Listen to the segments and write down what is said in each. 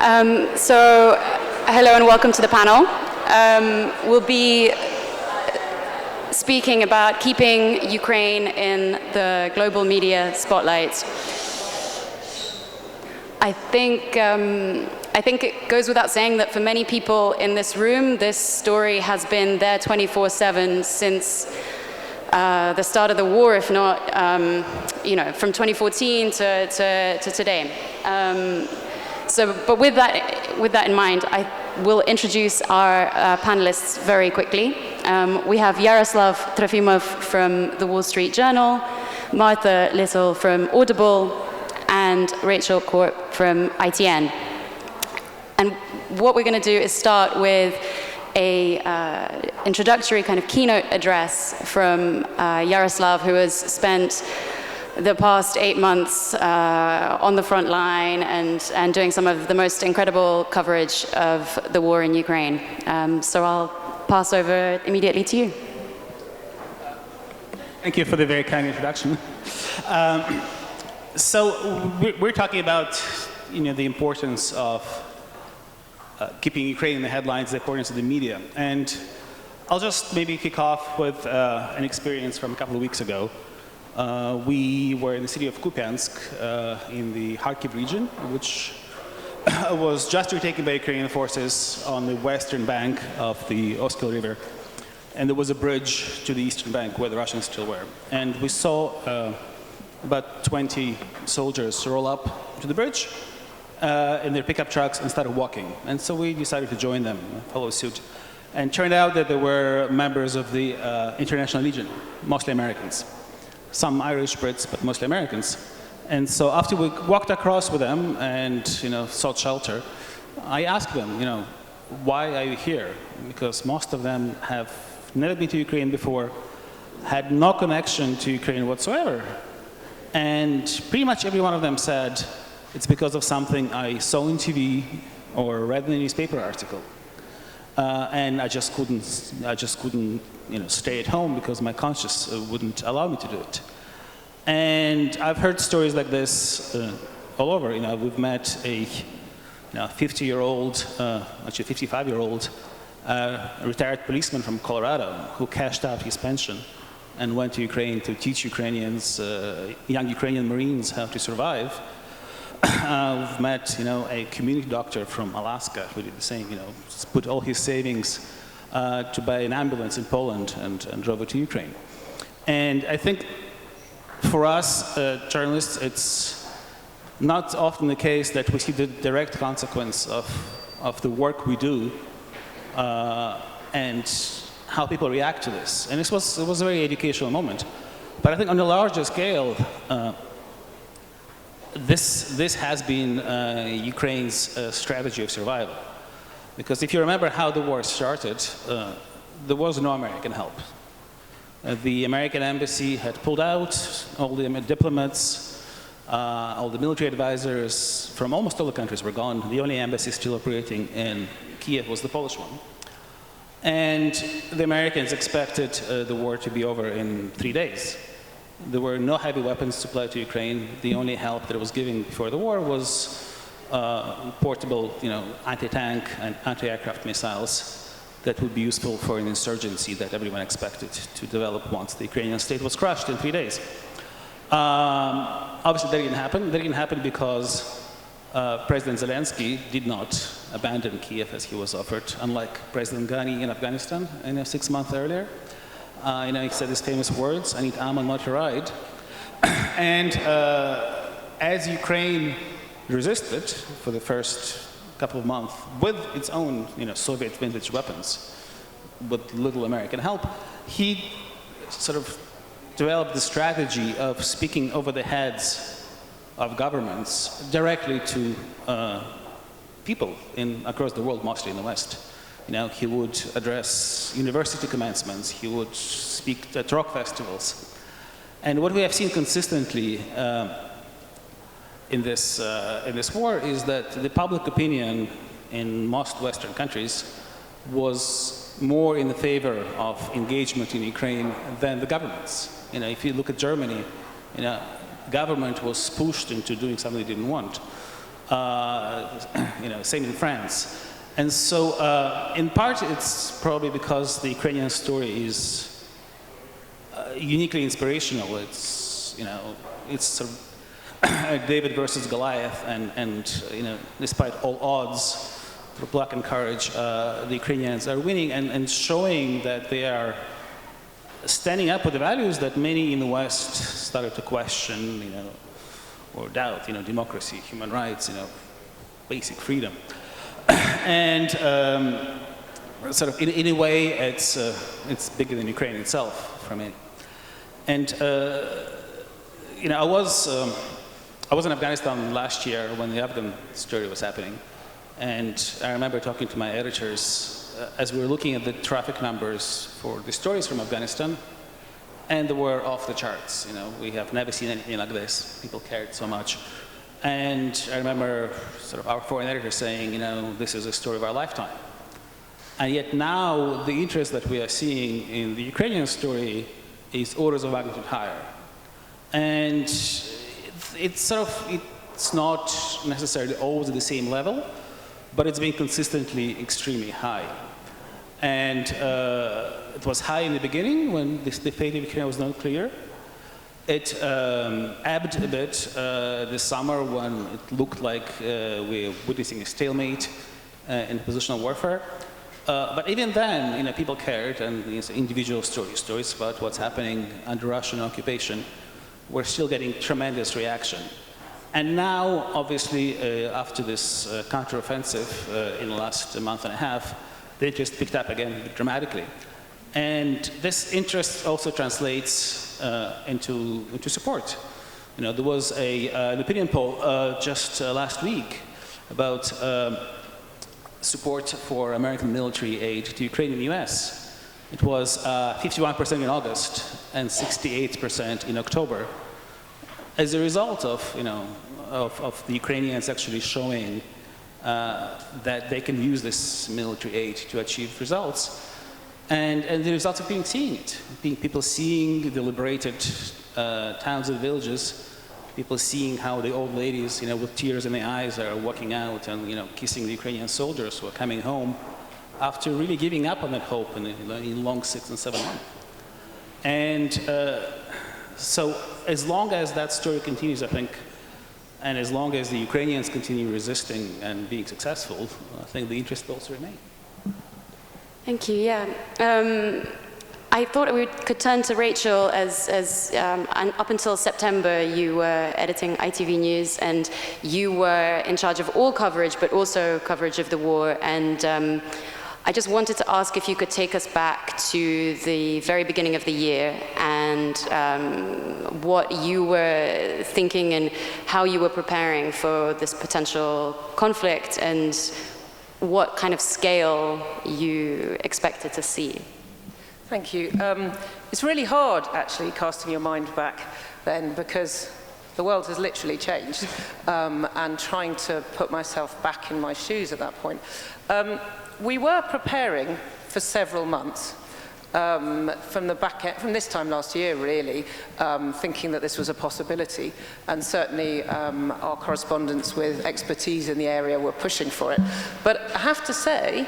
Hello and welcome to the panel. We'll be speaking about keeping Ukraine in the global media spotlight. I think it goes without saying that for many people in this room, this story has been there 24/7 since the start of the war, if not, from 2014 to today. But with that in mind, I will introduce our panelists very quickly. We have Yaroslav Trofimov from the Wall Street Journal, Martha Little from Audible, and Rachel Corp from ITN. And what we're going to do is start with a introductory kind of keynote address from Yaroslav, who has spent the past 8 months on the front line and doing some of the most incredible coverage of the war in Ukraine. So I'll pass over immediately to you. Thank you for the very kind introduction. So we're talking about the importance of keeping Ukraine in the headlines, the importance of the media. And I'll just maybe kick off with an experience from a couple of weeks ago. We were in the city of Kupiansk in the Kharkiv region, which was just retaken by Ukrainian forces on the western bank of the Oskil River. And there was a bridge to the eastern bank where the Russians still were. And we saw about 20 soldiers roll up to the bridge in their pickup trucks and started walking. And so we decided to join them, follow suit. And turned out that they were members of the International Legion, mostly Americans. Some Irish Brits, but mostly Americans. And so after we walked across with them and sought shelter, I asked them, why are you here? Because most of them have never been to Ukraine before, had no connection to Ukraine whatsoever. And pretty much every one of them said, it's because of something I saw on TV or read in a newspaper article. And I just couldn't stay at home because my conscience wouldn't allow me to do it. And I've heard stories like this all over. We've met a 50-year-old, actually 55-year-old retired policeman from Colorado who cashed out his pension and went to Ukraine to teach Ukrainians, young Ukrainian Marines, how to survive. We've met, a community doctor from Alaska who did the same, put all his savings to buy an ambulance in Poland and drove it to Ukraine. And I think for us journalists, it's not often the case that we see the direct consequence of the work we do and how people react to this. And it was a very educational moment. But I think on a larger scale, this has been Ukraine's strategy of survival. Because if you remember how the war started, there was no American help. The American embassy had pulled out, all the diplomats, all the military advisors from almost all the countries were gone. The only embassy still operating in Kiev was the Polish one. And the Americans expected the war to be over in 3 days. There were no heavy weapons supplied to Ukraine. The only help that was given before the war was portable, anti-tank and anti-aircraft missiles that would be useful for an insurgency that everyone expected to develop once the Ukrainian state was crushed in 3 days. Obviously, that didn't happen. That didn't happen because President Zelensky did not abandon Kiev as he was offered, unlike President Ghani in Afghanistan 6 months earlier. He said his famous words, "I need ammo, not a ride." And as Ukraine resisted for the first couple of months with its own Soviet vintage weapons, with little American help, he sort of developed the strategy of speaking over the heads of governments directly to people across the world, mostly in the West. He would address university commencements, he would speak at rock festivals. And what we have seen consistently in this war is that the public opinion in most Western countries was more in the favor of engagement in Ukraine than the governments. If you look at Germany, government was pushed into doing something they didn't want. Same in France. And so, in part, it's probably because the Ukrainian story is uniquely inspirational. It's sort of David versus Goliath, and despite all odds, through pluck and courage, the Ukrainians are winning and showing that they are standing up for the values that many in the West started to question, or doubt, democracy, human rights, basic freedom. And sort of in a way, it's bigger than Ukraine itself for me. And I was in Afghanistan last year when the Afghan story was happening, and I remember talking to my editors as we were looking at the traffic numbers for the stories from Afghanistan, and they were off the charts. We have never seen anything like this. People cared so much. And I remember sort of our foreign editor saying, this is a story of our lifetime. And yet now the interest that we are seeing in the Ukrainian story is orders of magnitude higher. And it's not necessarily always at the same level, but it's been consistently extremely high. And it was high in the beginning when the fate of Ukraine was not clear. It ebbed a bit this summer when it looked like we were witnessing a stalemate in positional warfare. But even then, people cared, and individual stories about what's happening under Russian occupation were still getting tremendous reaction. And now, obviously, after this counteroffensive in the last month and a half, they just picked up again dramatically. And this interest also translates into support. There was an opinion poll just last week about support for American military aid to Ukraine in the US. It was 51% in August and 68% in October, as a result of the Ukrainians actually showing that they can use this military aid to achieve results. And the results of people seeing the liberated towns and villages, people seeing how the old ladies, with tears in their eyes are walking out and, kissing the Ukrainian soldiers who are coming home after really giving up on that hope in long 6 and 7 months. And so as long as that story continues, I think, and as long as the Ukrainians continue resisting and being successful, I think the interest will also remain. Thank you. Yeah, I thought we could turn to Rachel as up until September you were editing ITV News, and you were in charge of all coverage, but also coverage of the war. And I just wanted to ask if you could take us back to the very beginning of the year and what you were thinking and how you were preparing for this potential conflict, and what kind of scale you expected to see. Thank you. It's really hard, actually, casting your mind back then, because the world has literally changed, and trying to put myself back in my shoes at that point. We were preparing for several months, from this time last year, really, thinking that this was a possibility. And certainly our correspondents with expertise in the area were pushing for it. But I have to say,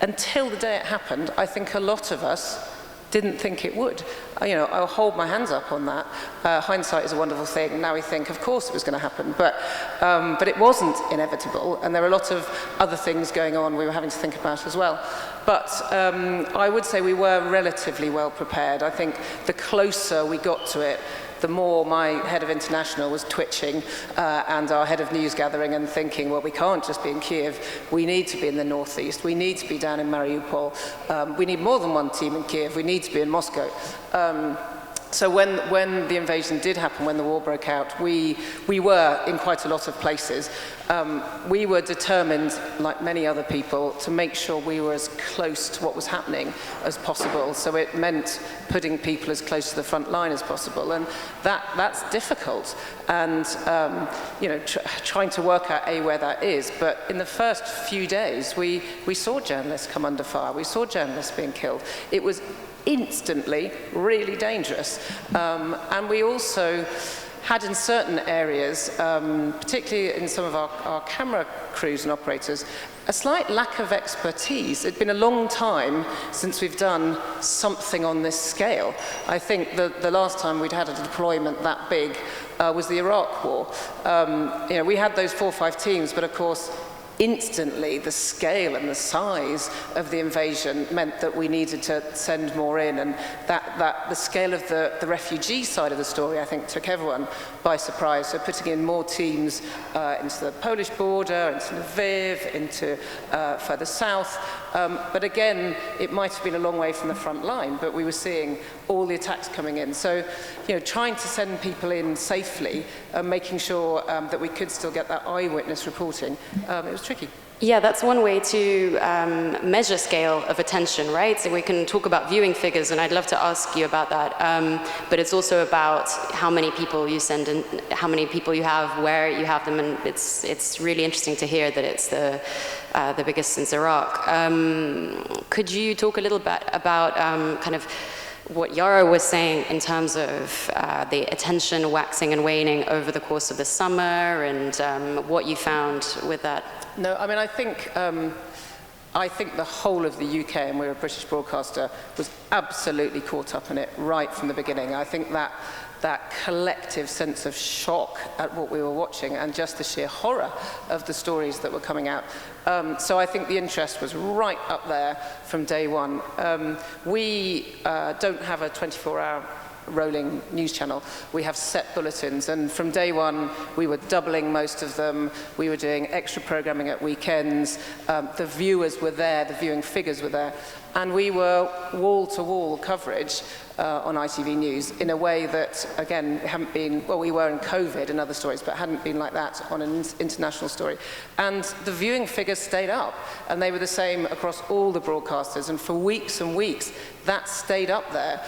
until the day it happened, I think a lot of us didn't think it would. I'll hold my hands up on that. Hindsight is a wonderful thing. Now we think, of course it was going to happen. But it wasn't inevitable, and there were a lot of other things going on we were having to think about as well. But I would say we were relatively well prepared. I think the closer we got to it, the more my head of international was twitching, and our head of news gathering, and thinking, well, we can't just be in Kiev. We need to be in the northeast. We need to be down in Mariupol. We need more than one team in Kiev. We need to be in Moscow. So when the invasion did happen, when the war broke out, we were in quite a lot of places. We were determined, like many other people, to make sure we were as close to what was happening as possible. So it meant putting people as close to the front line as possible, and that's difficult. And trying to work out where that is. But in the first few days, we saw journalists come under fire. We saw journalists being killed. It was instantly really dangerous. And we also had in certain areas, particularly in some of our camera crews and operators, a slight lack of expertise. It'd been a long time since we've done something on this scale. I think the last time we'd had a deployment that big was the Iraq War. We had those 4 or 5 teams, but of course, instantly the scale and the size of the invasion meant that we needed to send more in, and that the scale of the refugee side of the story, I think, took everyone by surprise. So putting in more teams into the Polish border, into Lviv, into further south. But again, it might have been a long way from the front line, but we were seeing all the attacks coming in. So, trying to send people in safely, making sure that we could still get that eyewitness reporting, it was tricky. Yeah, that's one way to measure scale of attention, right? So we can talk about viewing figures, and I'd love to ask you about that. But it's also about how many people you send and how many people you have, where you have them, and it's really interesting to hear that it's the biggest since Iraq. Could you talk a little bit about kind of what Yaro was saying in terms of the attention waxing and waning over the course of the summer, and what you found with that? No, I mean, I think the whole of the UK, and we're a British broadcaster, was absolutely caught up in it right from the beginning. I think that collective sense of shock at what we were watching and just the sheer horror of the stories that were coming out. So I think the interest was right up there from day one. We don't have a 24-hour rolling news channel. We have set bulletins, and from day one we were doubling most of them. We were doing extra programming at weekends. The viewers were there, the viewing figures were there, and we were wall-to-wall coverage on ITV News in a way that, again, hadn't been, well, we were in COVID and other stories, but hadn't been like that on an international story. And the viewing figures stayed up, and they were the same across all the broadcasters, and for weeks and weeks that stayed up there,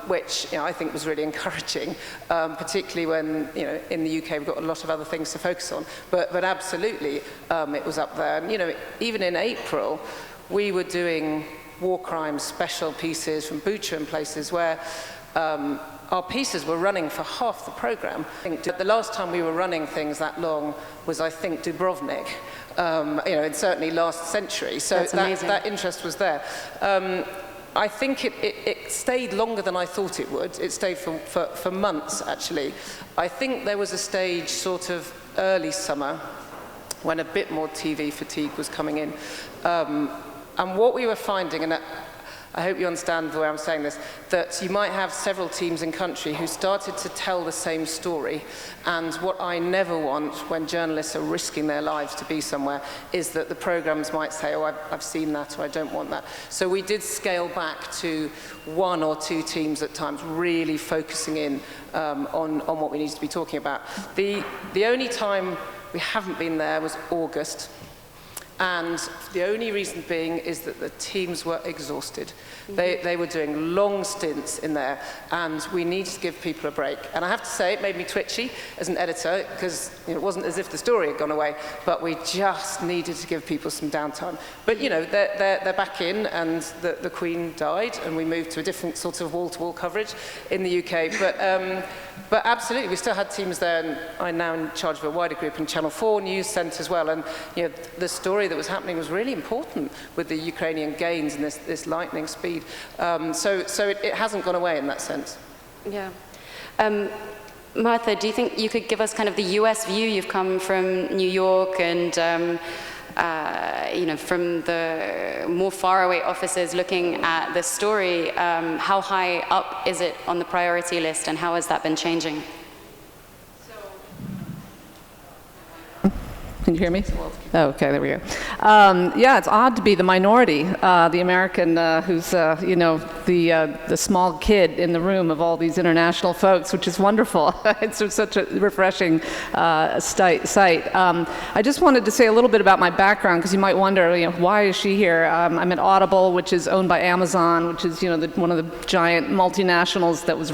which I think was really encouraging, particularly when in the UK we've got a lot of other things to focus on, but absolutely it was up there. And even in April we were doing war crimes special pieces from Bucha and places where our pieces were running for half the programme. The last time we were running things that long was, I think, Dubrovnik, and certainly last century. So that interest was there. I think it stayed longer than I thought it would. It stayed for months, actually. I think there was a stage sort of early summer when a bit more TV fatigue was coming in. And what we were finding, and I hope you understand the way I'm saying this, that you might have several teams in country who started to tell the same story. And what I never want when journalists are risking their lives to be somewhere is that the programs might say, oh, I've seen that, or I don't want that. So we did scale back to 1 or 2 teams at times, really focusing in on what we needed to be talking about. The only time we haven't been there was August. And the only reason being is that the teams were exhausted. They were doing long stints in there, and we needed to give people a break. And I have to say, it made me twitchy as an editor, because it wasn't as if the story had gone away, but we just needed to give people some downtime. But they're back in, and the Queen died, and we moved to a different sort of wall-to-wall coverage in the UK. But absolutely, we still had teams there, and I'm now in charge of a wider group in Channel 4 News Centre as well. And the story that was happening was really important with the Ukrainian gains and this lightning speed. So it hasn't gone away in that sense. Yeah. Martha, do you think you could give us kind of the US view? You've come from New York and from the more faraway offices looking at the story. How high up is it on the priority list, and how has that been changing? Can you hear me? Oh, okay, there we go. Yeah, it's odd to be the minority, the American who's, the small kid in the room of all these international folks, which is wonderful. It's such a refreshing sight. I just wanted to say a little bit about my background, because you might wonder, why is she here? I'm at Audible, which is owned by Amazon, which is, one of the giant multinationals that was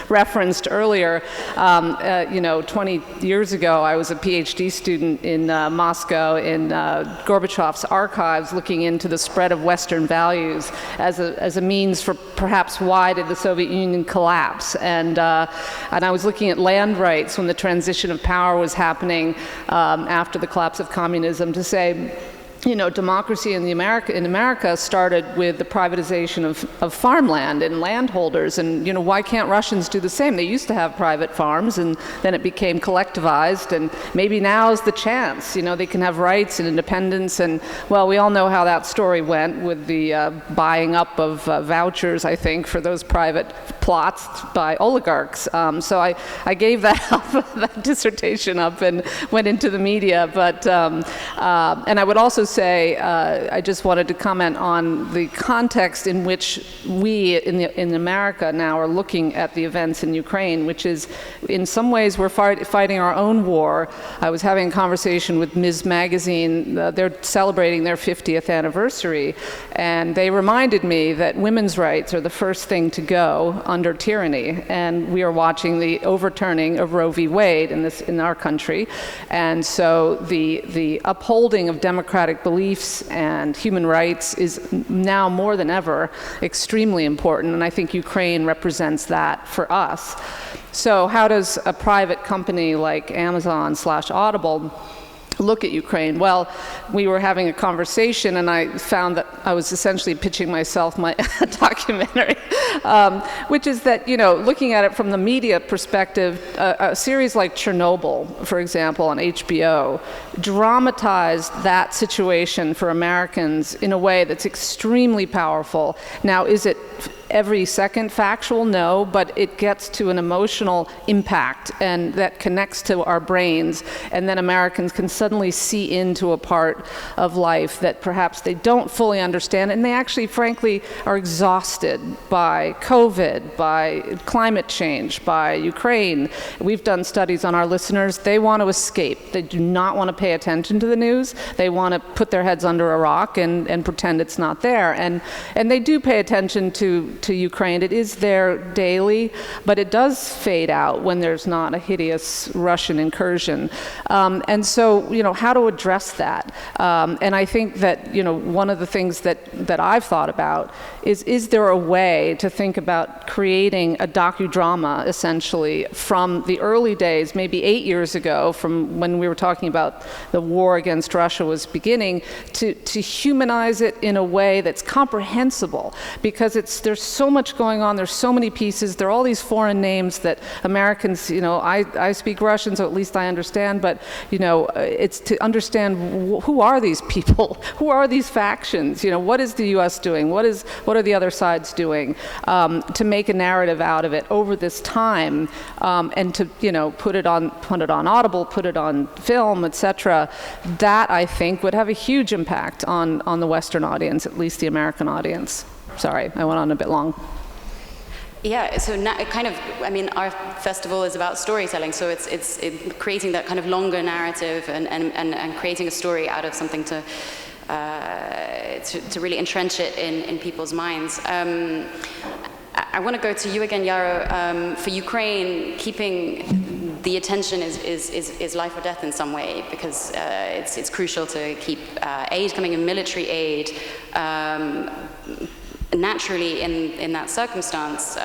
referenced earlier. 20 years ago, I was a PhD student in Moscow in Gorbachev's archives, looking into the spread of Western values as a means for perhaps why did the Soviet Union collapse. And I was looking at land rights when the transition of power was happening after the collapse of communism to say, you know, democracy in America started with the privatization of farmland and landholders, and, you know, why can't Russians do the same? They used to have private farms, and then it became collectivized, and maybe now is the chance, you know, they can have rights and independence, and, well, we all know how that story went with the buying up of vouchers, I think, for those private plots by oligarchs. So I gave that up, that dissertation up, and went into the media, but, and I would also say, I just wanted to comment on the context in which we in America now are looking at the events in Ukraine, which is, in some ways, we're fighting our own war. I was having a conversation with Ms. Magazine. They're celebrating their 50th anniversary, and they reminded me that women's rights are the first thing to go under tyranny, and we are watching the overturning of Roe v. Wade in our country, and so the upholding of democratic beliefs and human rights is now more than ever extremely important, and I think Ukraine represents that for us. So how does a private company like Amazon/Audible look at Ukraine? Well, we were having a conversation, and I found that I was essentially pitching myself my documentary, which is that, you know, looking at it from the media perspective, a series like Chernobyl, for example, on HBO, dramatized that situation for Americans in a way that's extremely powerful. Now, is it every second factual? No, but it gets to an emotional impact, and that connects to our brains, and then Americans can suddenly see into a part of life that perhaps they don't fully understand, and they actually, frankly, are exhausted by COVID, by climate change, by Ukraine. We've done studies on our listeners. They want to escape. They do not want to pay attention to the news. They want to put their heads under a rock and pretend it's not there. And they do pay attention to Ukraine. It is there daily, but it does fade out when there's not a hideous Russian incursion. And so, you know, how to address that? And I think that, you know, one of the things that I've thought about is there a way to think about creating a docudrama, essentially, from the early days, maybe 8 years ago, from when we were talking about the war against Russia was beginning, to humanize it in a way that's comprehensible, because there's so much going on, there's so many pieces, there are all these foreign names that Americans, you know, I speak Russian, so at least I understand, but, you know, it's to understand who are these people, who are these factions, you know, what is the U.S. doing, what are the other sides doing, to make a narrative out of it over this time, and to, you know, put it on Audible, put it on film, etc. That, I think, would have a huge impact on the Western audience, at least the American audience. Sorry, I went on a bit long. Yeah, so now kind of, I mean, our festival is about storytelling, so it's creating that kind of longer narrative and creating a story out of something to really entrench it in people's minds. I want to go to you again, Yaro. For Ukraine, keeping the attention is life or death in some way, because it's crucial to keep aid coming in, military aid. Naturally, in that circumstance,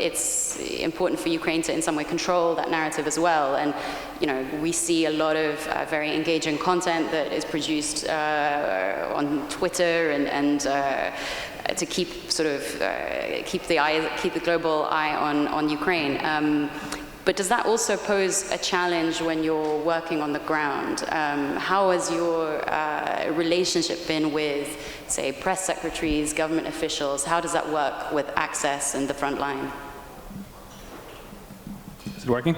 it's important for Ukraine to, in some way, control that narrative as well. And, you know, we see a lot of very engaging content that is produced on Twitter and to keep keep the global eye on Ukraine. But does that also pose a challenge when you're working on the ground? How has your relationship been with, say, press secretaries, government officials? How does that work with access and the front line? Is it working?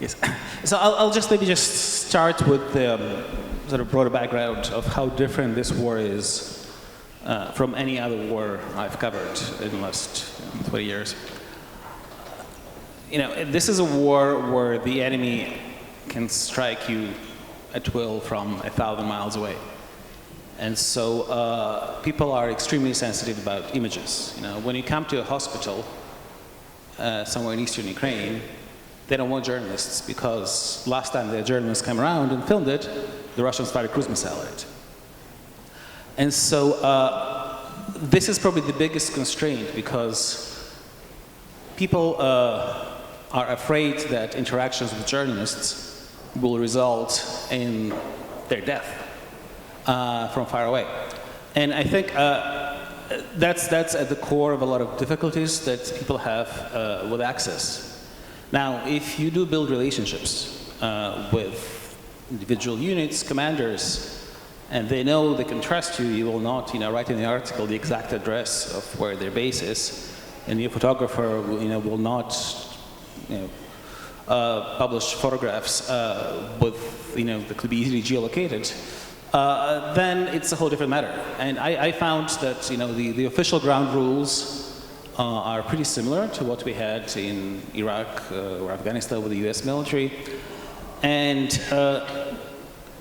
Yes. So I'll just maybe start with the sort of broader background of how different this war is from any other war I've covered in the last 20 years. You know, this is a war where the enemy can strike you at will from 1,000 miles away. And so people are extremely sensitive about images. You know, when you come to a hospital somewhere in eastern Ukraine, they don't want journalists because last time the journalists came around and filmed it, the Russians fired a cruise missile at it. And so this is probably the biggest constraint because people are afraid that interactions with journalists will result in their death from far away. And I think that's at the core of a lot of difficulties that people have with access. Now, if you do build relationships with individual units, commanders, and they know they can trust you, you will not, write in the article the exact address of where their base is, and your photographer, will not, publish photographs that could be easily geolocated. Then it's a whole different matter. And I found that the official ground rules are pretty similar to what we had in Iraq or Afghanistan with the US military. And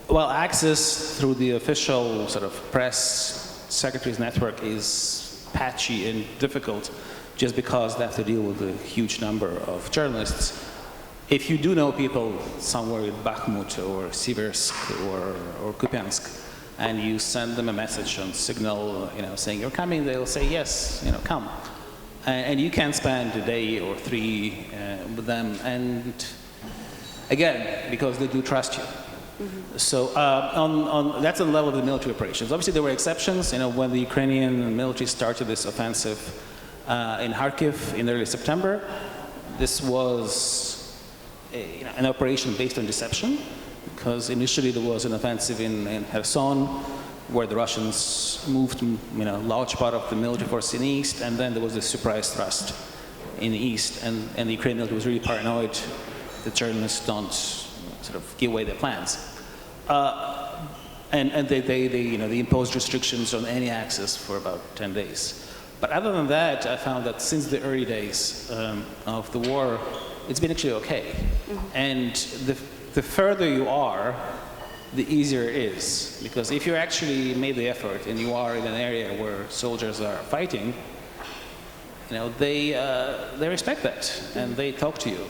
while access through the official sort of press secretaries network is patchy and difficult just because they have to deal with a huge number of journalists, if you do know people somewhere in Bakhmut or Siversk or Kupiansk, and you send them a message on Signal, saying you're coming, they'll say yes, come. And you can spend a day or three with them, and again, because they do trust you. Mm-hmm. So that's on the level of the military operations. Obviously, there were exceptions. When the Ukrainian military started this offensive in Kharkiv in early September, this was an operation based on deception, because initially there was an offensive in Kherson, where the Russians moved, large part of the military force in the east, and then there was this surprise thrust in the east, and the Ukrainian military was really paranoid that journalists don't sort of give away their plans, and they imposed restrictions on any access for about 10 days. But other than that, I found that since the early days of the war, it's been actually okay, and the further you are, the easier it is. Because if you actually made the effort and you are in an area where soldiers are fighting, they respect that and they talk to you.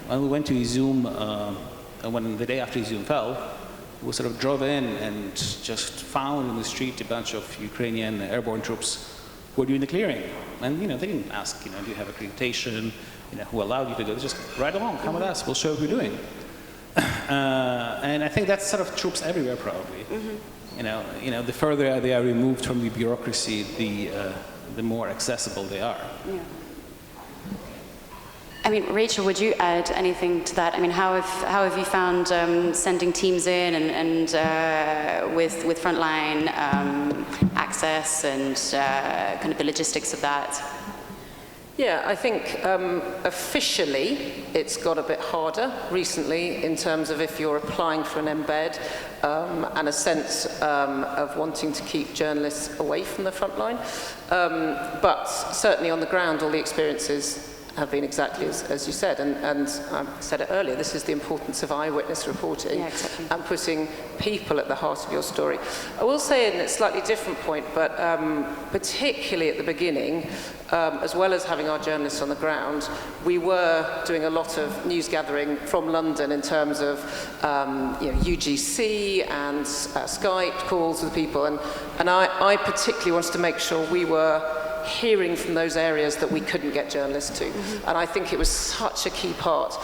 When we went to Izum, when the day after Izum fell, we sort of drove in and just found in the street a bunch of Ukrainian airborne troops who were doing the clearing. And they didn't ask, do you have accreditation? Who allowed you to do it? Just ride along, come with us, we'll show you what we're doing. And I think that's sort of troops everywhere, probably. Mm-hmm. The further they are removed from the bureaucracy, the more accessible they are. Yeah. I mean, Rachel, would you add anything to that? I mean, how have you found sending teams in and with frontline access and kind of the logistics of that? Yeah, I think officially it's got a bit harder recently in terms of if you're applying for an embed and a sense of wanting to keep journalists away from the front line. But certainly on the ground, all the experiences have been exactly as you said, and I said it earlier, this is the importance of eyewitness reporting. Yeah, exactly. And putting people at the heart of your story. I will say in a slightly different point, but particularly at the beginning, as well as having our journalists on the ground, we were doing a lot of news gathering from London in terms of UGC and Skype calls with people, and I particularly wanted to make sure we were hearing from those areas that we couldn't get journalists to. Mm-hmm. And I think it was such a key part,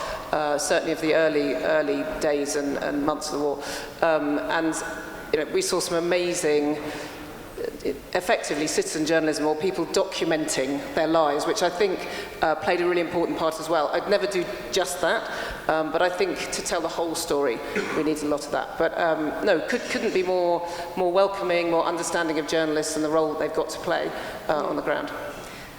certainly of the early days and months of the war. And we saw some amazing, effectively citizen journalism, or people documenting their lives, which I think played a really important part as well. I'd never do just that, but I think to tell the whole story, we need a lot of that. But no, couldn't be more welcoming, more understanding of journalists and the role that they've got to play on the ground.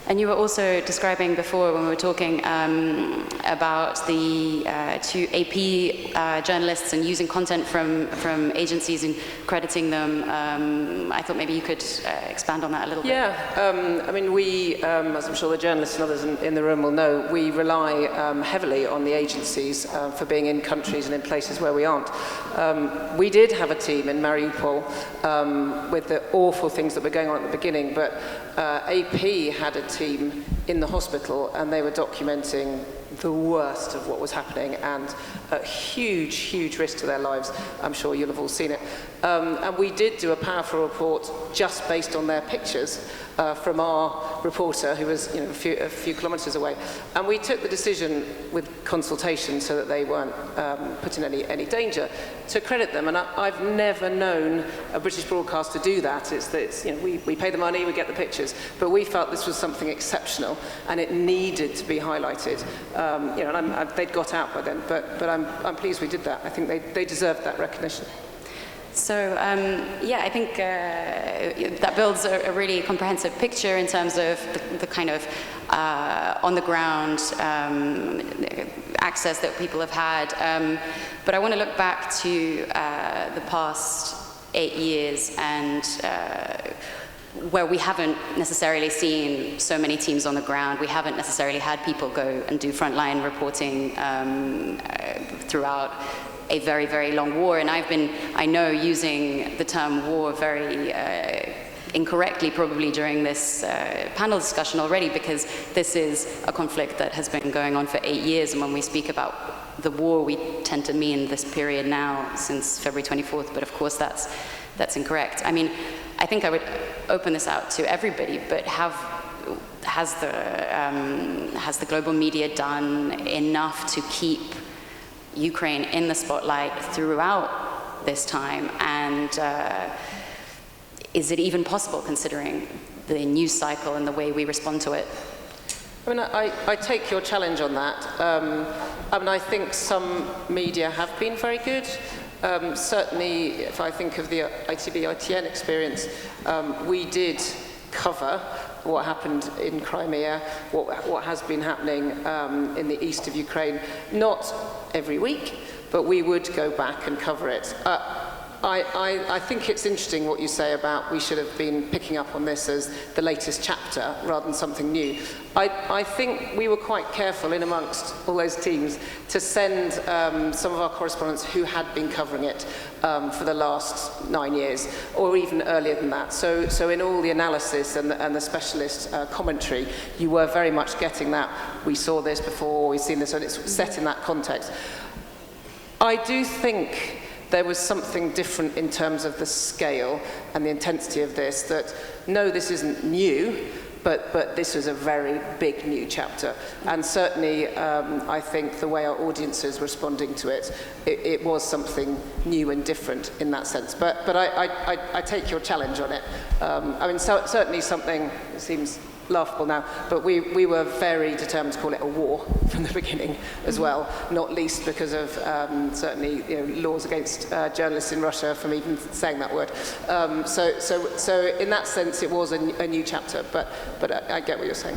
And you were also describing before when we were talking about the two AP journalists and using content from agencies and crediting them. I thought maybe you could expand on that a little bit. Yeah, I mean, we, as I'm sure the journalists and others in the room will know, we rely heavily on the agencies for being in countries and in places where we aren't. We did have a team in Mariupol with the awful things that were going on at the beginning, but AP had a team in the hospital, and they were documenting the worst of what was happening and a huge, huge risk to their lives. I'm sure you'll have all seen it. And we did do a powerful report just based on their pictures from our reporter, who was a few kilometres away. And we took the decision with consultation so that they weren't put in any danger to credit them. And I've never known a British broadcaster do that. We pay the money, we get the pictures. But we felt this was something exceptional and it needed to be highlighted. And they'd got out by then, but I'm pleased we did that. I think they deserved that recognition. So, I think that builds a really comprehensive picture in terms of the kind of on-the-ground access that people have had. But I want to look back to the past 8 years and where we haven't necessarily seen so many teams on the ground. We haven't necessarily had people go and do frontline reporting throughout a very, very long war. And I've been, I know, using the term war very incorrectly probably during this panel discussion already, because this is a conflict that has been going on for 8 years. And when we speak about the war, we tend to mean this period now since February 24th. But of course, that's incorrect. I mean, I think I would open this out to everybody, but has the global media done enough to keep Ukraine in the spotlight throughout this time? And is it even possible, considering the news cycle and the way we respond to it? I mean, I take your challenge on that. I think some media have been very good. Certainly, if I think of the ITV-ITN experience, we did cover what happened in Crimea, what has been happening in the east of Ukraine, not every week, but we would go back and cover it. I think it's interesting what you say about we should have been picking up on this as the latest chapter rather than something new. I think we were quite careful in amongst all those teams to send some of our correspondents who had been covering it for the last 9 years, or even earlier than that. So in all the analysis and the specialist commentary, you were very much getting that. We saw this before, we've seen this, and it's set in that context. I do think there was something different in terms of the scale and the intensity of this, that no, this isn't new, but this was a very big new chapter. And certainly, I think the way our audience is responding to it was something new and different in that sense. But I take your challenge on it. Certainly something that seems laughable now, but we were very determined to call it a war from the beginning as well, not least because of certainly laws against journalists in Russia from even saying that word. So in that sense, it was a new chapter, but I get what you're saying.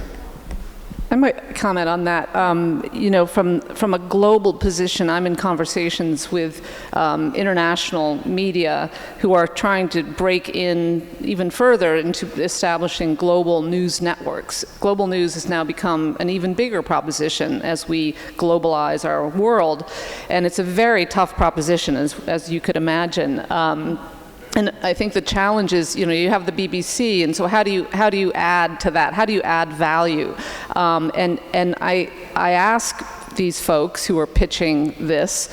I might comment on that. From a global position, I'm in conversations with international media who are trying to break in even further into establishing global news networks. Global news has now become an even bigger proposition as we globalize our world, and it's a very tough proposition, as you could imagine. And I think the challenge is, you have the BBC, and so how do you add to that? How do you add value? And I ask these folks who are pitching this,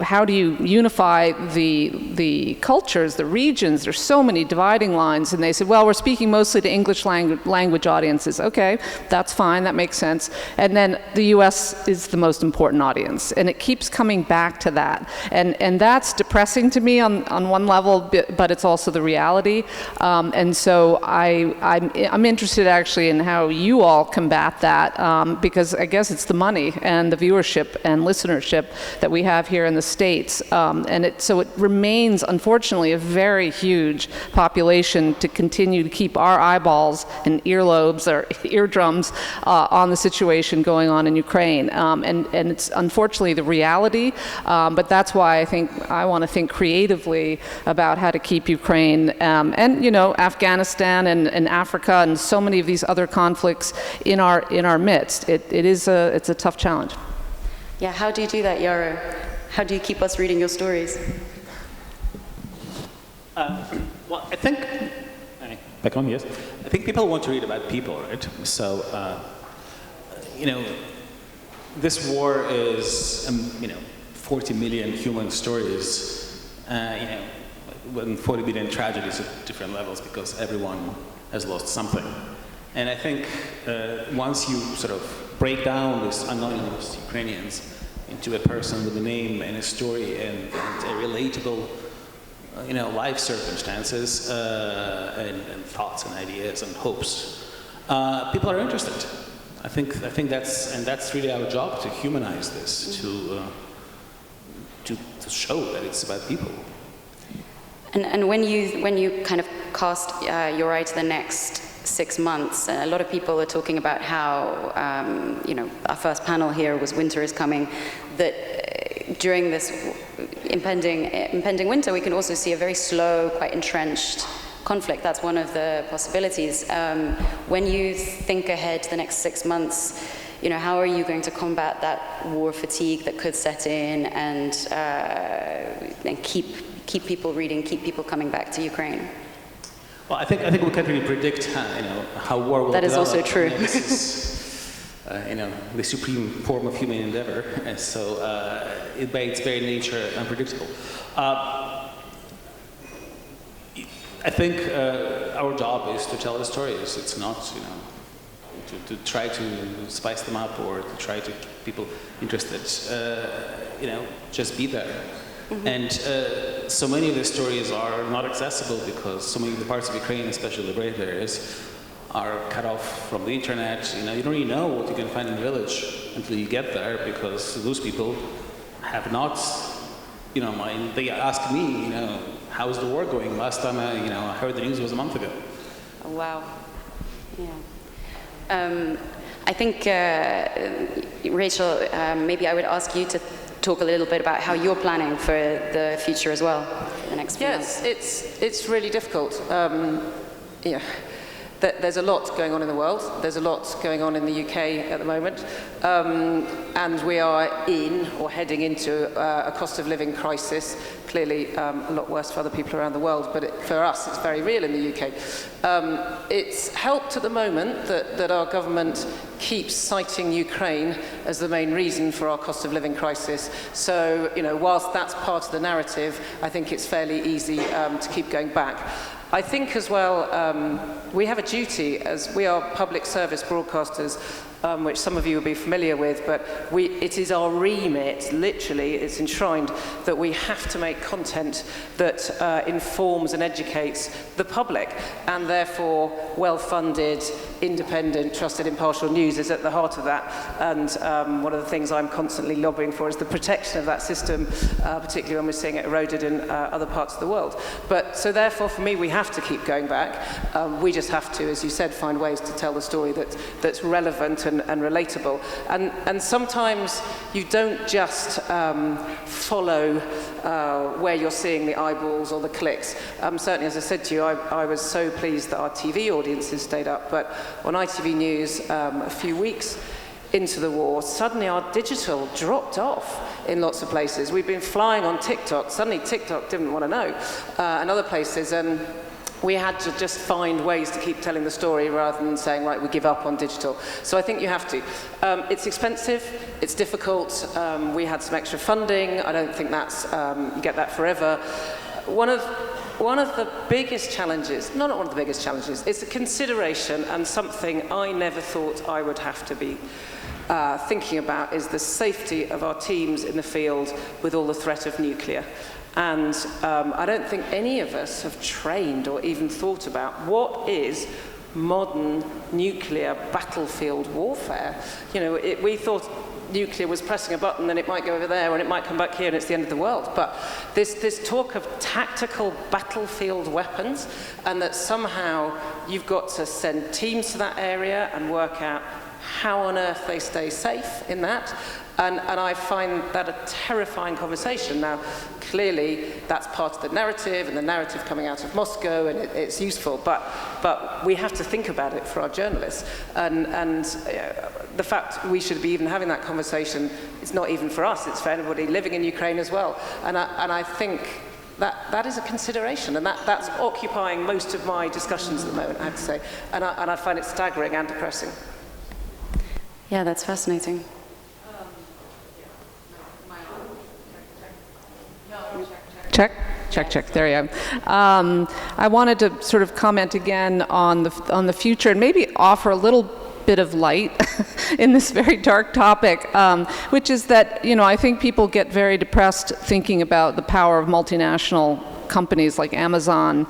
how do you unify the cultures, the regions? There's so many dividing lines. And they said, well, we're speaking mostly to English language audiences. Okay, that's fine, that makes sense. And then the US is the most important audience. And it keeps coming back to that. And that's depressing to me on one level, but it's also the reality. And so I'm interested actually in how you all combat that, because I guess it's the money and the viewership and listenership that we have here in the States. So it remains, unfortunately, a very huge population to continue to keep our eyeballs and earlobes or eardrums on the situation going on in Ukraine. And it's unfortunately the reality, but that's why I think I want to think creatively about how to keep Ukraine and Afghanistan and Africa and so many of these other conflicts in our midst. It's a tough challenge. Yeah, how do you do that, Yaro? How do you keep us reading your stories? Well, I think, back on, yes. I think people want to read about people, right? So, this war is, 40 million human stories, and 40 million tragedies at different levels because everyone has lost something. And I think once you sort of break down this anonymous Ukrainians into a person with a name and a story and a relatable, life circumstances and thoughts and ideas and hopes, people are interested. I think that's really our job, to humanize this, to show that it's about people. And when you kind of cast your eye to the next 6 months, a lot of people are talking about how, our first panel here was Winter is Coming, that during this impending winter, we can also see a very slow, quite entrenched conflict. That's one of the possibilities. When you think ahead to the next 6 months, how are you going to combat that war fatigue that could set in and keep people reading, keep people coming back to Ukraine? Well, I think we can't really predict how war will develop. That is also true. This is the supreme form of human endeavor, and so by its very nature unpredictable. I think our job is to tell the stories. It's not to try to spice them up or to try to keep people interested. Just be there. Mm-hmm. And so many of the stories are not accessible because so many of the parts of Ukraine, especially liberated areas, are cut off from the internet. You don't really know what you can find in the village until you get there, because those people have not, they ask me, how's the war going? Last time I heard the news was a month ago. Oh, wow. Yeah. I think, Rachel, maybe I would ask you to talk a little bit about how you're planning for the future as well, for the next few months. Yes, it's really difficult. There's a lot going on in the world. There's a lot going on in the UK at the moment. And we are heading into a cost of living crisis. Clearly a lot worse for other people around the world, but for us it's very real in the UK. It's helped at the moment that our government keeps citing Ukraine as the main reason for our cost of living crisis. So, whilst that's part of the narrative, I think it's fairly easy to keep going back. I think as well, we have a duty, as we are public service broadcasters, which some of you will be familiar with, but it is our remit, literally, it's enshrined, that we have to make content that informs and educates the public, and therefore well-funded, independent, trusted, impartial news is at the heart of that. And one of the things I'm constantly lobbying for is the protection of that system, particularly when we're seeing it eroded in other parts of the world. But so therefore, for me, we have to keep going back. We just have to, as you said, find ways to tell the story that's relevant and relatable. And sometimes you don't just follow where you're seeing the eyeballs or the clicks. Certainly, as I said to you, I was so pleased that our TV audiences stayed up, but on ITV News a few weeks into the war, suddenly our digital dropped off in lots of places. We've been flying on TikTok. Suddenly TikTok didn't want to know, and other places, and we had to just find ways to keep telling the story rather than saying, right, we give up on digital. So I think you have to. It's expensive, it's difficult. We had some extra funding. I don't think that's, you get that forever. One of the biggest challenges, not one of the biggest challenges, it's a consideration and something I never thought I would have to be thinking about, is the safety of our teams in the field with all the threat of nuclear. And I don't think any of us have trained or even thought about what is modern nuclear battlefield warfare. We thought nuclear was pressing a button and it might go over there and it might come back here and it's the end of the world. But this talk of tactical battlefield weapons, and that somehow you've got to send teams to that area and work out how on earth they stay safe in that. And I find that a terrifying conversation. Now, clearly, that's part of the narrative, and the narrative coming out of Moscow, and it's useful, but we have to think about it for our journalists. And the fact we should be even having that conversation is not even for us, it's for anybody living in Ukraine as well. And I think that is a consideration, and that's occupying most of my discussions at the moment, I have to say. And I find it staggering and depressing. Yeah, that's fascinating. Check. Check, check. There you go. I wanted to sort of comment again on the future and maybe offer a little bit of light in this very dark topic, which is that, I think people get very depressed thinking about the power of multinational companies like Amazon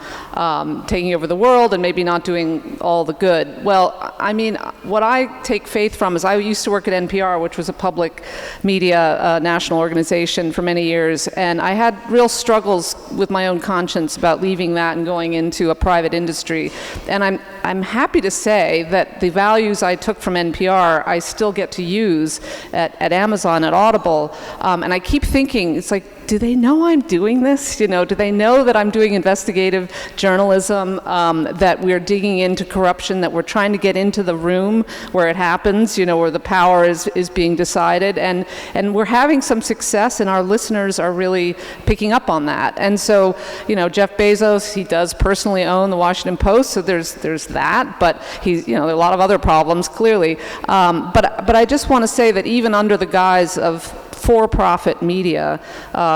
taking over the world and maybe not doing all the good. Well, I mean, what I take faith from is I used to work at NPR, which was a public media national organization for many years, and I had real struggles with my own conscience about leaving that and going into a private industry. And I'm happy to say that the values I took from NPR, I still get to use at Amazon, at Audible, and I keep thinking, it's like, do they know I'm doing this? Do they know that I'm doing investigative journalism, that we're digging into corruption, that we're trying to get into the room where it happens, where the power is being decided, and we're having some success, and our listeners are really picking up on that. And so, Jeff Bezos, he does personally own the Washington Post, so there's that, but he's, there are a lot of other problems, clearly. But I just want to say that even under the guise of for-profit media,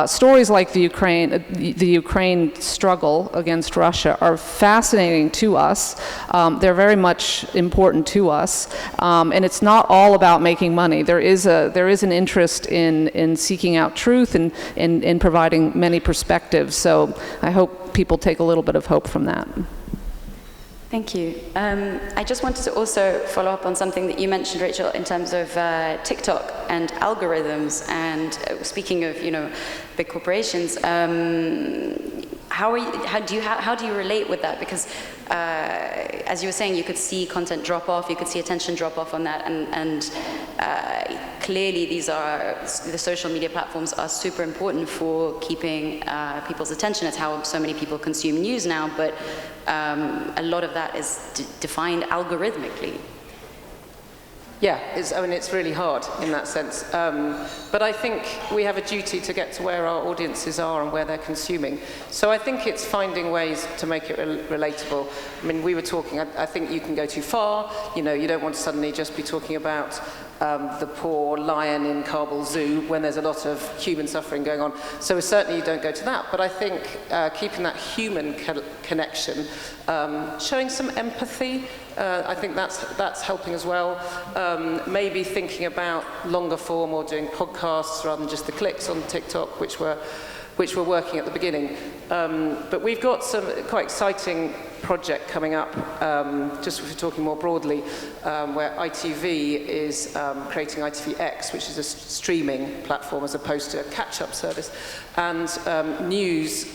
stories like the Ukraine struggle against Russia are fascinating to us. They're very much important to us, and it's not all about making money. There is an interest in seeking out truth and in providing many perspectives. So I hope people take a little bit of hope from that. Thank you. I just wanted to also follow up on something that you mentioned, Rachel, in terms of TikTok and algorithms. And speaking of, big corporations, how do you relate with that? Because as you were saying, you could see content drop off, you could see attention drop off on that, and clearly the social media platforms are super important for keeping people's attention. It's how so many people consume news now, but a lot of that is defined algorithmically. Yeah, it's really hard in that sense. But I think we have a duty to get to where our audiences are and where they're consuming. So I think it's finding ways to make it relatable. I mean, we were talking, I think you can go too far. You don't want to suddenly just be talking about the poor lion in Kabul Zoo when there's a lot of human suffering going on. So certainly you don't go to that. But I think keeping that human connection, showing some empathy, I think that's helping as well. Maybe thinking about longer form or doing podcasts rather than just the clicks on TikTok, which were working at the beginning. But we've got some quite exciting project coming up, just if we're talking more broadly, where ITV is creating ITVX, which is a streaming platform as opposed to a catch-up service, and news,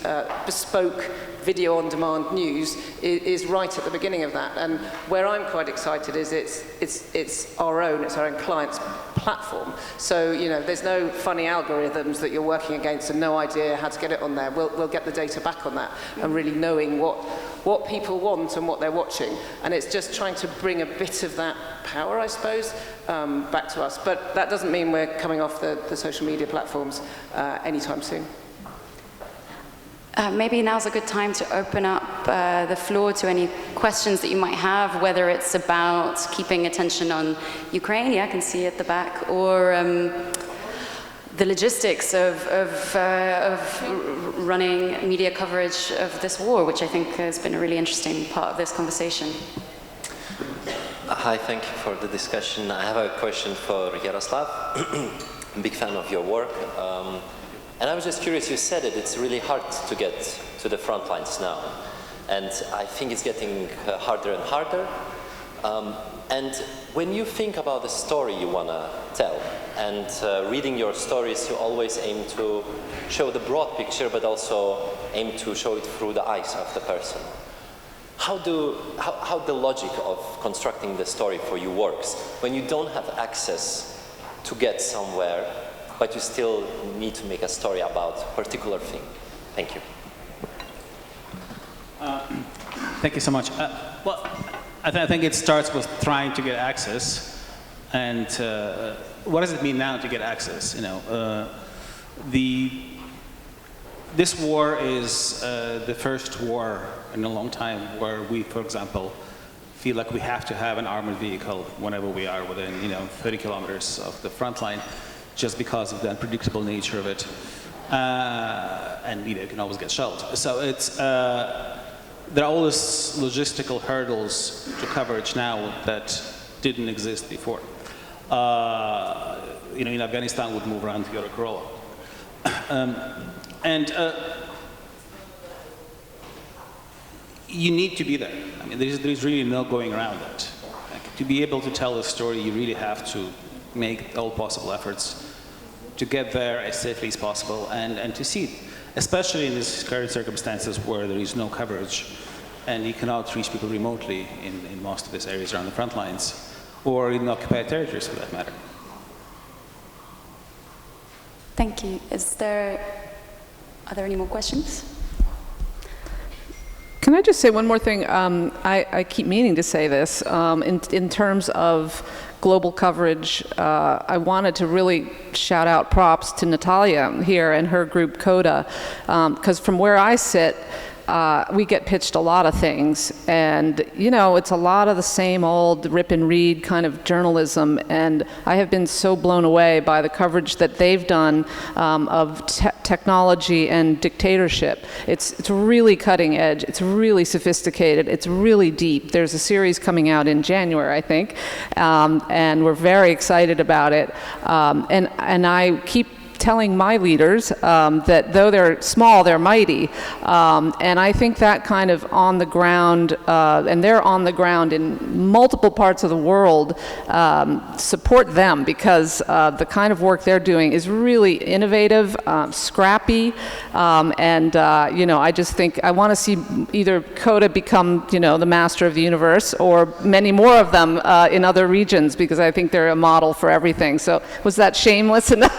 bespoke video-on-demand news is right at the beginning of that. And where I'm quite excited is it's our own client's platform. So there's no funny algorithms that you're working against and no idea how to get it on there. We'll get the data back on that and really knowing what people want and what they're watching. And it's just trying to bring a bit of that power, I suppose, back to us. But that doesn't mean we're coming off the social media platforms anytime soon. Maybe now's a good time to open up the floor to any questions that you might have, whether it's about keeping attention on Ukraine, I can see at the back, or the logistics of running media coverage of this war, which I think has been a really interesting part of this conversation. Hi, thank you for the discussion. I have a question for Yaroslav. I'm a big fan of your work. And I was just curious, you said it's really hard to get to the front lines now. And I think it's getting harder and harder. And when you think about the story you want to tell, and reading your stories, you always aim to show the broad picture, but also aim to show it through the eyes of the person. How the logic of constructing the story for you works when you don't have access to get somewhere, but you still need to make a story about a particular thing? Thank you. Thank you so much. Well, I think it starts with trying to get access. And what does it mean now to get access? This war is the first war in a long time where we, for example, feel like we have to have an armored vehicle whenever we are within 30 kilometers of the front line, just because of the unpredictable nature of it. and you can always get shelled. So it's there are all these logistical hurdles to coverage now that didn't exist before. In Afghanistan would move around Toyota Corolla. You need to be there. I mean, there's really no going around that. Like, to be able to tell a story, you really have to make all possible efforts to get there as safely as possible and to see it, especially in these current circumstances where there is no coverage and you cannot reach people remotely in most of these areas around the front lines or in occupied territories for that matter. Thank you. Are there any more questions? Can I just say one more thing? I keep meaning to say this. In terms of global coverage, I wanted to really shout out props to Natalia here and her group CODA, because from where I sit, we get pitched a lot of things, and it's a lot of the same old rip and read kind of journalism, and I have been so blown away by the coverage that they've done of technology and dictatorship. It's really cutting edge, it's really sophisticated, it's really deep. There's a series coming out in January, I think, and we're very excited about it, and I keep telling my leaders that though they're small, they're mighty. And I think that kind of on the ground, and they're on the ground in multiple parts of the world, support them, because the kind of work they're doing is really innovative, scrappy, and I just think I want to see either CODA become the master of the universe, or many more of them in other regions, because I think they're a model for everything. So was that shameless enough?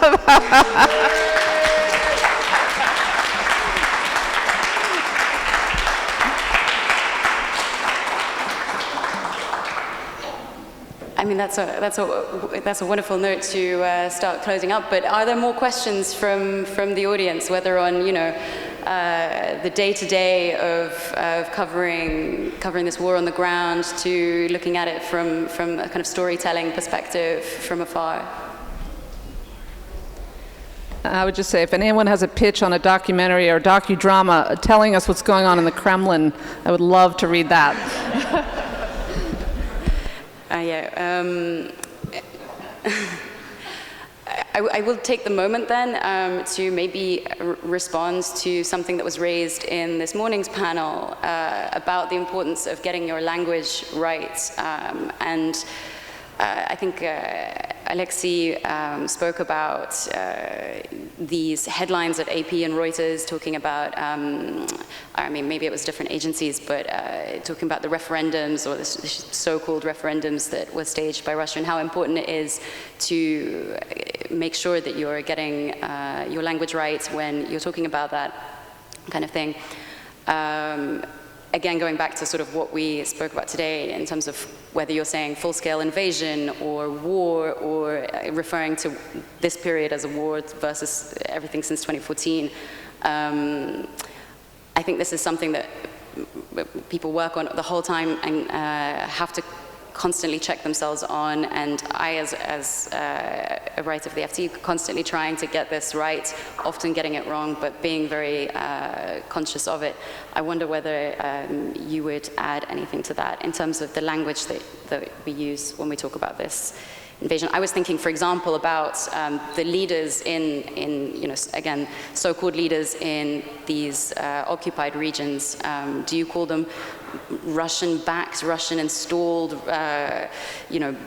I mean, that's a wonderful note to start closing up. But are there more questions from the audience, whether on the day-to-day of covering this war on the ground, to looking at it from a kind of storytelling perspective from afar? I would just say, if anyone has a pitch on a documentary or docudrama telling us what's going on in the Kremlin, I would love to read that. I will take the moment then to maybe respond to something that was raised in this morning's panel about the importance of getting your language right. I think Alexei spoke about these headlines at AP and Reuters talking about, I mean, maybe it was different agencies, but talking about the referendums, or the so-called referendums that were staged by Russia, and how important it is to make sure that you're getting your language right when you're talking about that kind of thing. Again, going back to sort of what we spoke about today in terms of whether you're saying full-scale invasion or war, or referring to this period as a war versus everything since 2014, I think this is something that people work on the whole time and have to constantly check themselves on, and I, as a writer of the FT, constantly trying to get this right, often getting it wrong, but being very conscious of it. I wonder whether you would add anything to that in terms of the language that we use when we talk about this invasion. I was thinking, for example, about the leaders in again, so-called leaders in these occupied regions. Do you call them Russian-backed, Russian-installed,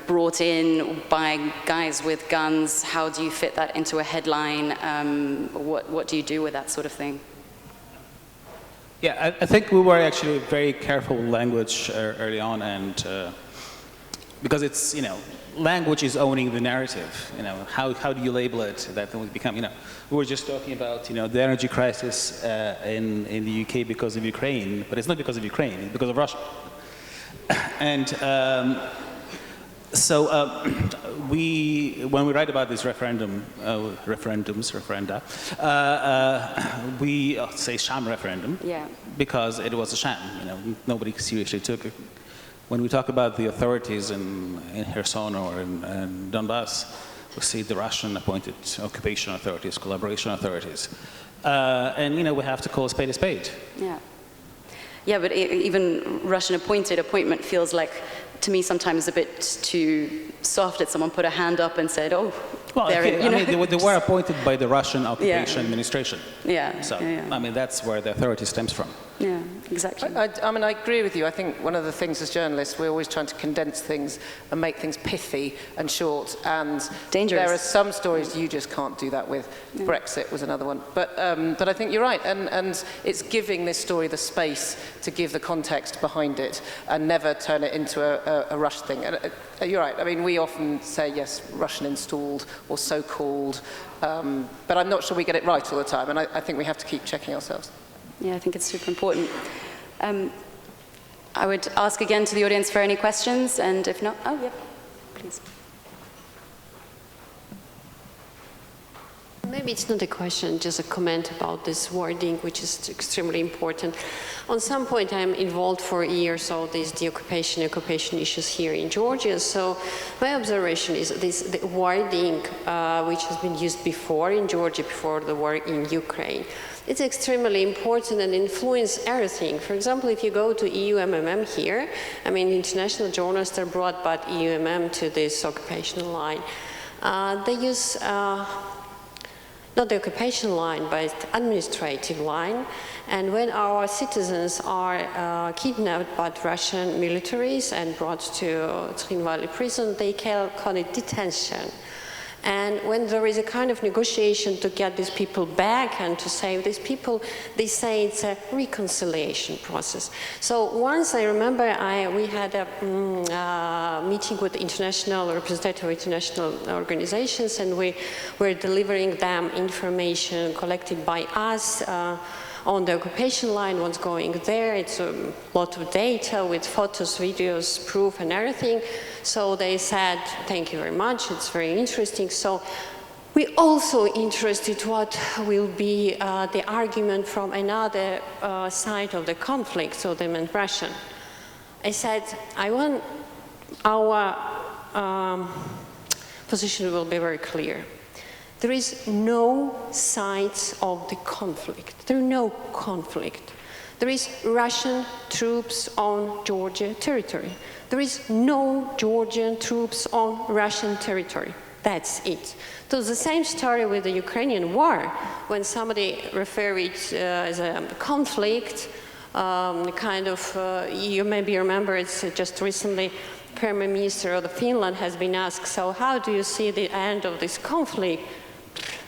brought in by guys with guns? How do you fit that into a headline? What do you do with that sort of thing? Yeah, I think we were actually very careful with language early on, and because it's, language is owning the narrative. How do you label it? That will become, we were just talking about, the energy crisis in the UK because of Ukraine, but it's not because of Ukraine, it's because of Russia. And when we write about this referenda, we say sham referendum, yeah, because it was a sham. Nobody seriously took it. When we talk about the authorities in Kherson or in Donbass, we see the Russian appointed occupation authorities, collaboration authorities. And, we have to call a spade a spade. Yeah. Yeah, but even Russian appointment feels like, to me, sometimes a bit too soft that someone put a hand up and said, oh, well, they were appointed by the Russian occupation administration. Yeah. So, yeah. that's where the authority stems from. Yeah, exactly. I agree with you. I think one of the things as journalists, we're always trying to condense things and make things pithy and short. And dangerous. There are some stories you just can't do that with. Yeah. Brexit was another one. But I think you're right. And it's giving this story the space to give the context behind it and never turn it into a Rush thing. And you're right. I mean, we often say, yes, Russian installed or so-called. But I'm not sure we get it right all the time. And I think we have to keep checking ourselves. Yeah, I think it's super important. I would ask again to the audience for any questions, and if not, please. Maybe it's not a question, just a comment about this wording, which is extremely important. On some point, I'm involved for years all these occupation issues here in Georgia. So my observation is the wording, which has been used before in Georgia, before the war in Ukraine. It's extremely important and influence everything. For example, if you go to EUMMM here, international journalists are brought by EUMM to this occupational line. They use not the occupation line, but administrative line. And when our citizens are kidnapped by Russian militaries and brought to Trin Valley prison, they call it detention. And when there is a kind of negotiation to get these people back and to save these people, they say it's a reconciliation process. So once I remember we had a meeting with representative international organizations, and we were delivering them information collected by us on the occupation line, what's going there. It's a lot of data with photos, videos, proof, and everything. So they said, thank you very much, it's very interesting. So we also interested what will be the argument from another side of the conflict, so they meant Russian. I said, I want our position will be very clear. There is no sides of the conflict. There is no conflict. There is Russian troops on Georgia territory. There is no Georgian troops on Russian territory. That's it. So the same story with the Ukrainian war. When somebody referred it as a conflict, you maybe remember it's just recently Prime Minister of Finland has been asked, so how do you see the end of this conflict?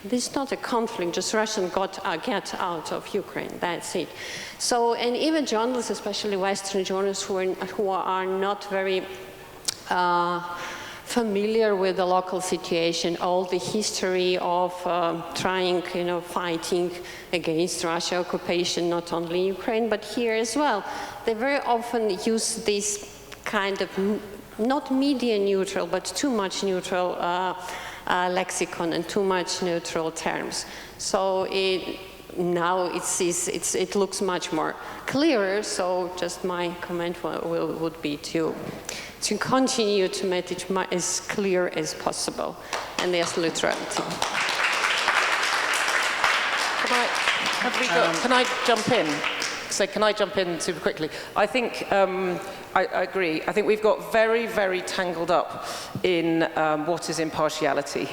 This is not a conflict, just Russians get out of Ukraine, that's it. So, and even journalists, especially Western journalists who are not very familiar with the local situation, all the history of fighting against Russia occupation, not only Ukraine, but here as well. They very often use this kind of, not media neutral, but too much neutral lexicon and too much neutral terms. So now it looks much more clearer, so just my comment would be to continue to make it as clear as possible, and there's neutrality. Can I jump in? So can I jump in super quickly? I think I agree. I think we've got very, very tangled up in what is impartiality.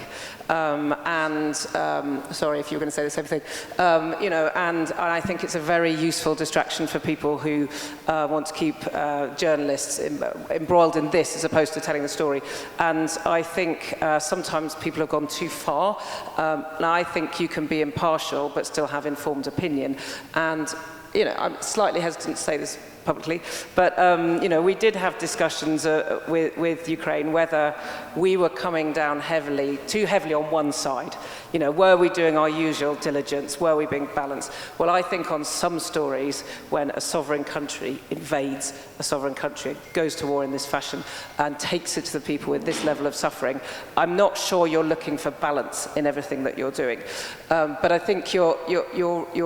Sorry if you were going to say the same thing. And I think it's a very useful distraction for people who want to keep journalists embroiled in this as opposed to telling the story. And I think sometimes people have gone too far. Now, I think you can be impartial but still have informed opinion. And I'm slightly hesitant to say this publicly, but we did have discussions with Ukraine whether we were coming down too heavily on one side. Were we doing our usual diligence? Were we being balanced? Well, I think on some stories, when a sovereign country invades a sovereign country, goes to war in this fashion, and takes it to the people with this level of suffering, I'm not sure you're looking for balance in everything that you're doing. But I think you're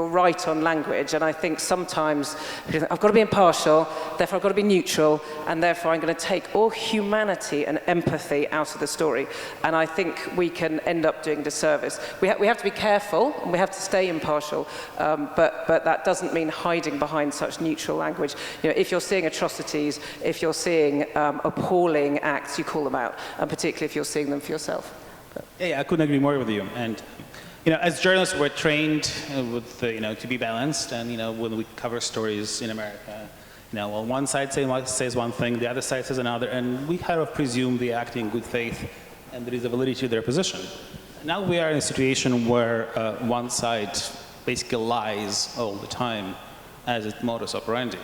right on language, and I think sometimes I've got to be impartial. impartial, therefore I've got to be neutral, and therefore I'm going to take all humanity and empathy out of the story. And I think we can end up doing disservice. We have to be careful, and we have to stay impartial, but that doesn't mean hiding behind such neutral language. You know, if you're seeing atrocities, if you're seeing appalling acts, you call them out, and particularly if you're seeing them for yourself. Yeah, I couldn't agree more with you. And as journalists, we're trained to be balanced. And when we cover stories in America, well, one side says one thing, the other side says another, and we kind of presume they act in good faith, and there is a validity to their position. Now we are in a situation where one side basically lies all the time as its modus operandi,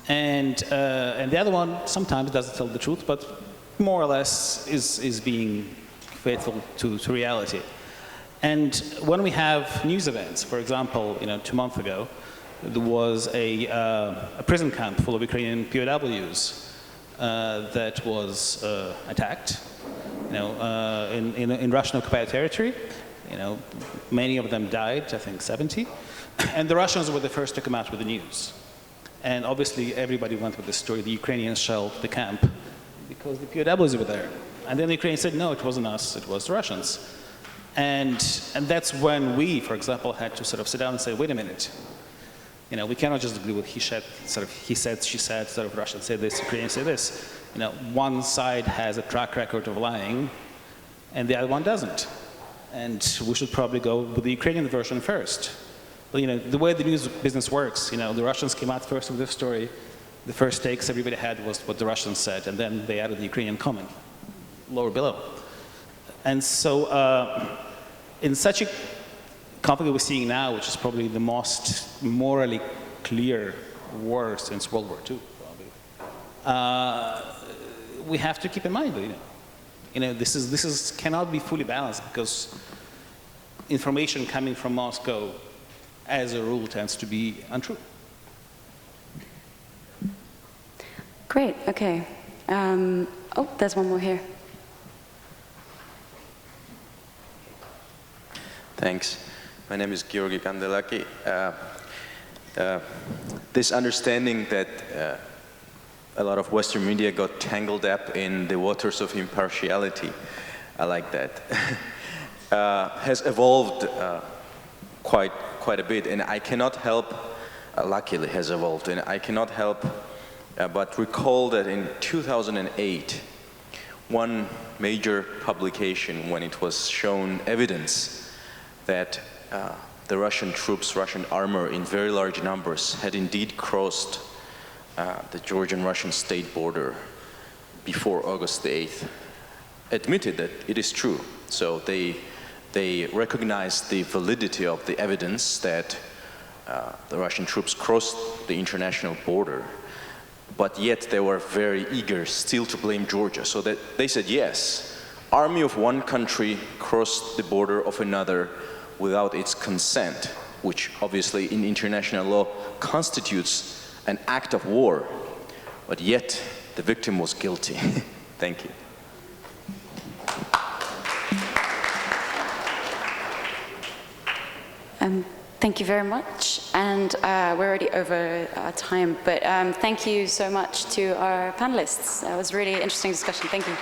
and the other one sometimes doesn't tell the truth, but more or less is being faithful to reality. And when we have news events, for example, 2 months ago, there was a prison camp full of Ukrainian POWs that was attacked, in Russian-occupied territory. Many of them died, I think 70, and the Russians were the first to come out with the news. And obviously, everybody went with the story. The Ukrainians shelled the camp because the POWs were there. And then the Ukrainians said, no, it wasn't us, it was the Russians. And that's when we, for example, had to sort of sit down and say, wait a minute. We cannot just agree with he said, she said, Russians say this, Ukrainians say this. One side has a track record of lying, and the other one doesn't. And we should probably go with the Ukrainian version first. But, the way the news business works, the Russians came out first with this story. The first takes everybody had was what the Russians said, and then they added the Ukrainian comment, lower below. And so, in such a conflict we're seeing now, which is probably the most morally clear war since World War II, probably, we have to keep in mind that, this cannot be fully balanced, because information coming from Moscow, as a rule, tends to be untrue. Great, okay. There's one more here. Thanks. My name is Georgi Kandelaki. This understanding that a lot of Western media got tangled up in the waters of impartiality, I like that, has evolved quite a bit, and I cannot help, luckily has evolved, and I cannot help but recall that in 2008, one major publication, when it was shown evidence that the Russian troops, Russian armor in very large numbers had indeed crossed the Georgian-Russian state border before August the 8th, admitted that it is true. So they recognized the validity of the evidence that the Russian troops crossed the international border, but yet they were very eager still to blame Georgia. So that they said, yes, army of one country crossed the border of another without its consent, which obviously in international law constitutes an act of war, but yet the victim was guilty. Thank you. Thank you very much, and we're already over our time, but thank you so much to our panelists. That was a really interesting discussion. Thank you.